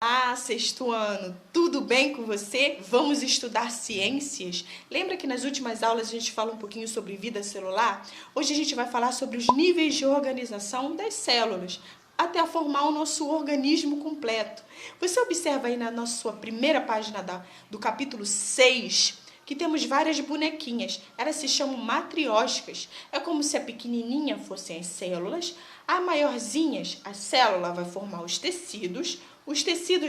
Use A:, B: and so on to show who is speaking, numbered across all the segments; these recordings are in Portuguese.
A: Olá, sexto ano, tudo bem com você? Vamos estudar ciências? Lembra que nas últimas aulas a gente falou um pouquinho sobre vida celular? Hoje a gente vai falar sobre os níveis de organização das células, até formar o nosso organismo completo. Você observa aí na sua primeira página do capítulo 6, que temos várias bonequinhas. Elas se chamam matrióticas. É como se a pequenininha fossem as células, a maiorzinhas, a célula vai formar os tecidos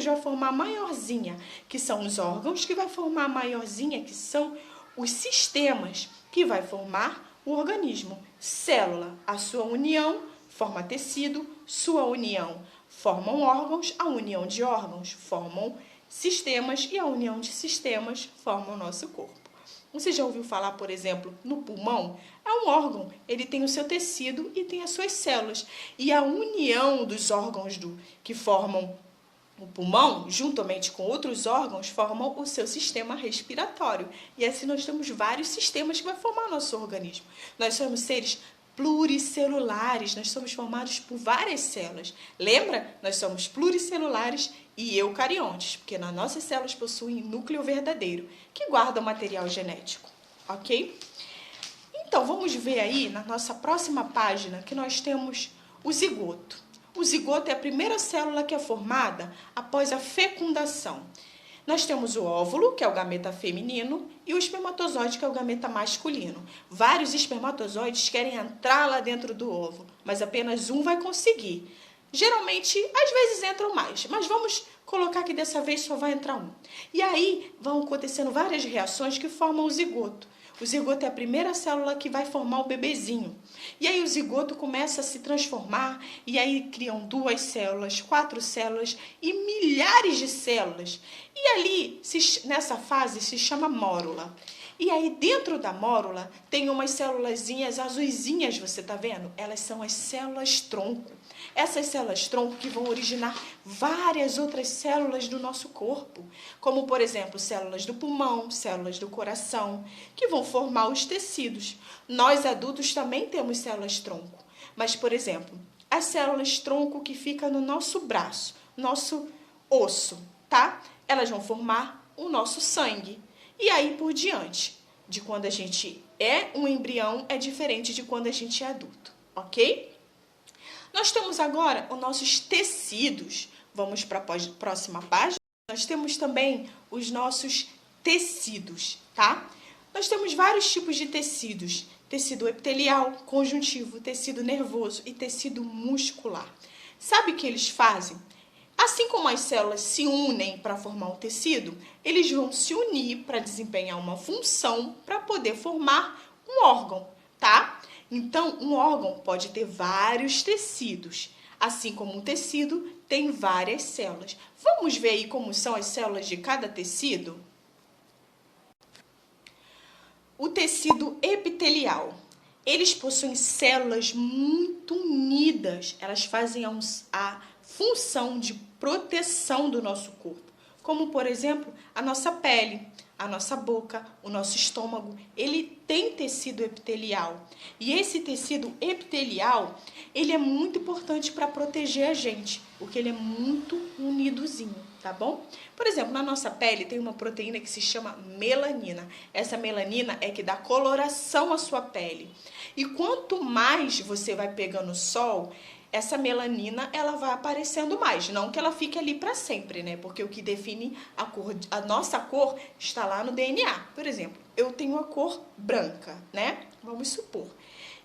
A: vão formar a maiorzinha, que são os órgãos, que vai formar a maiorzinha, que são os sistemas, que vai formar o organismo. Célula, a sua união forma tecido, sua união formam órgãos, a união de órgãos formam sistemas e a união de sistemas forma o nosso corpo. Você já ouviu falar, por exemplo, no pulmão? É um órgão, ele tem o seu tecido e tem as suas células. E a união dos órgãos que formam o pulmão, juntamente com outros órgãos, formam o seu sistema respiratório. E assim nós temos vários sistemas que vão formar o nosso organismo. Nós somos seres pluricelulares, nós somos formados por várias células. Lembra? Nós somos pluricelulares e eucariontes, porque nas nossas células possuem núcleo verdadeiro, que guarda o material genético, ok? Então, vamos ver aí na nossa próxima página que nós temos o zigoto. O zigoto é a primeira célula que é formada após a fecundação. Nós temos o óvulo, que é o gameta feminino, e o espermatozoide, que é o gameta masculino. Vários espermatozoides querem entrar lá dentro do óvulo, mas apenas um vai conseguir. Geralmente, às vezes entram mais, mas vamos colocar que dessa vez só vai entrar um. E aí vão acontecendo várias reações que formam o zigoto. O zigoto é a primeira célula que vai formar o bebezinho. E aí o zigoto começa a se transformar e aí criam 2 células, 4 células e milhares de células. E ali, nessa fase, se chama mórula. E aí dentro da mórula tem umas célulazinhas azuisinhas, você tá vendo? Elas são as células tronco. Essas células tronco que vão originar várias outras células do nosso corpo, como por exemplo, células do pulmão, células do coração, que vão formar os tecidos. Nós adultos também temos células tronco, mas por exemplo, as células tronco que ficam no nosso braço, nosso osso, tá? Elas vão formar o nosso sangue. E aí por diante, de quando a gente é um embrião é diferente de quando a gente é adulto, ok? Nós temos agora os nossos tecidos. Vamos para a próxima página. Nós temos também os nossos tecidos, tá? Nós temos vários tipos de tecidos. Tecido epitelial, conjuntivo, tecido nervoso e tecido muscular. Sabe o que eles fazem? Assim como as células se unem para formar um tecido, eles vão se unir para desempenhar uma função para poder formar um órgão, tá? Então, um órgão pode ter vários tecidos, assim como um tecido tem várias células. Vamos ver aí como são as células de cada tecido? O tecido epitelial. Eles possuem células muito unidas. Elas fazem a função de proteção do nosso corpo, como, por exemplo, a nossa pele, a nossa boca, o nosso estômago. Ele tem tecido epitelial. E esse tecido epitelial, ele é muito importante para proteger a gente, porque ele é muito unidozinho, tá bom? Por exemplo, na nossa pele tem uma proteína que se chama melanina. Essa melanina é que dá coloração à sua pele. E quanto mais você vai pegando sol, essa melanina, ela vai aparecendo mais. Não que ela fique ali para sempre, né? Porque o que define a nossa cor está lá no DNA. Por exemplo, eu tenho a cor branca, né? Vamos supor.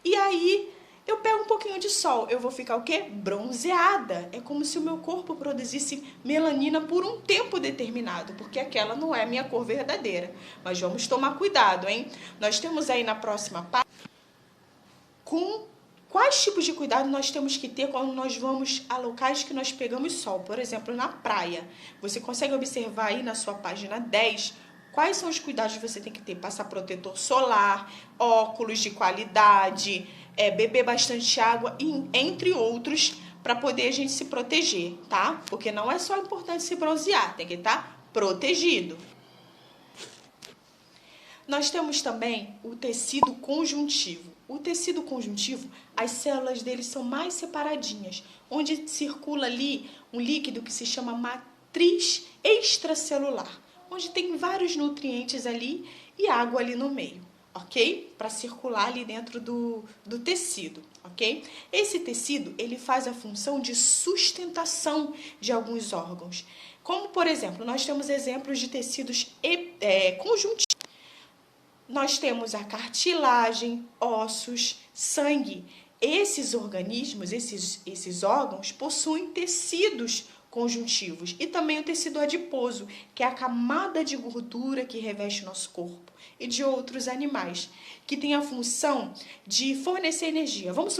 A: E aí, eu pego um pouquinho de sol. Eu vou ficar o quê? Bronzeada. É como se o meu corpo produzisse melanina por um tempo determinado, porque aquela não é a minha cor verdadeira. Mas vamos tomar cuidado, hein? Nós temos aí na próxima parte quais tipos de cuidado nós temos que ter quando nós vamos a locais que nós pegamos sol? Por exemplo, na praia. Você consegue observar aí na sua página 10 quais são os cuidados que você tem que ter? Passar protetor solar, óculos de qualidade, beber bastante água, entre outros, para poder a gente se proteger, tá? Porque não é só importante se bronzear, tem que estar protegido. Nós temos também o tecido conjuntivo. O tecido conjuntivo, as células dele são mais separadinhas, onde circula ali um líquido que se chama matriz extracelular, onde tem vários nutrientes ali e água ali no meio, ok? Para circular ali dentro do tecido, ok? Esse tecido, ele faz a função de sustentação de alguns órgãos. Como, por exemplo, nós temos exemplos de tecidos conjuntivos. Nós temos a cartilagem, ossos, sangue. Esses organismos, esses órgãos, possuem tecidos conjuntivos e também o tecido adiposo, que é a camada de gordura que reveste o nosso corpo, e de outros animais, que tem a função de fornecer energia. Vamos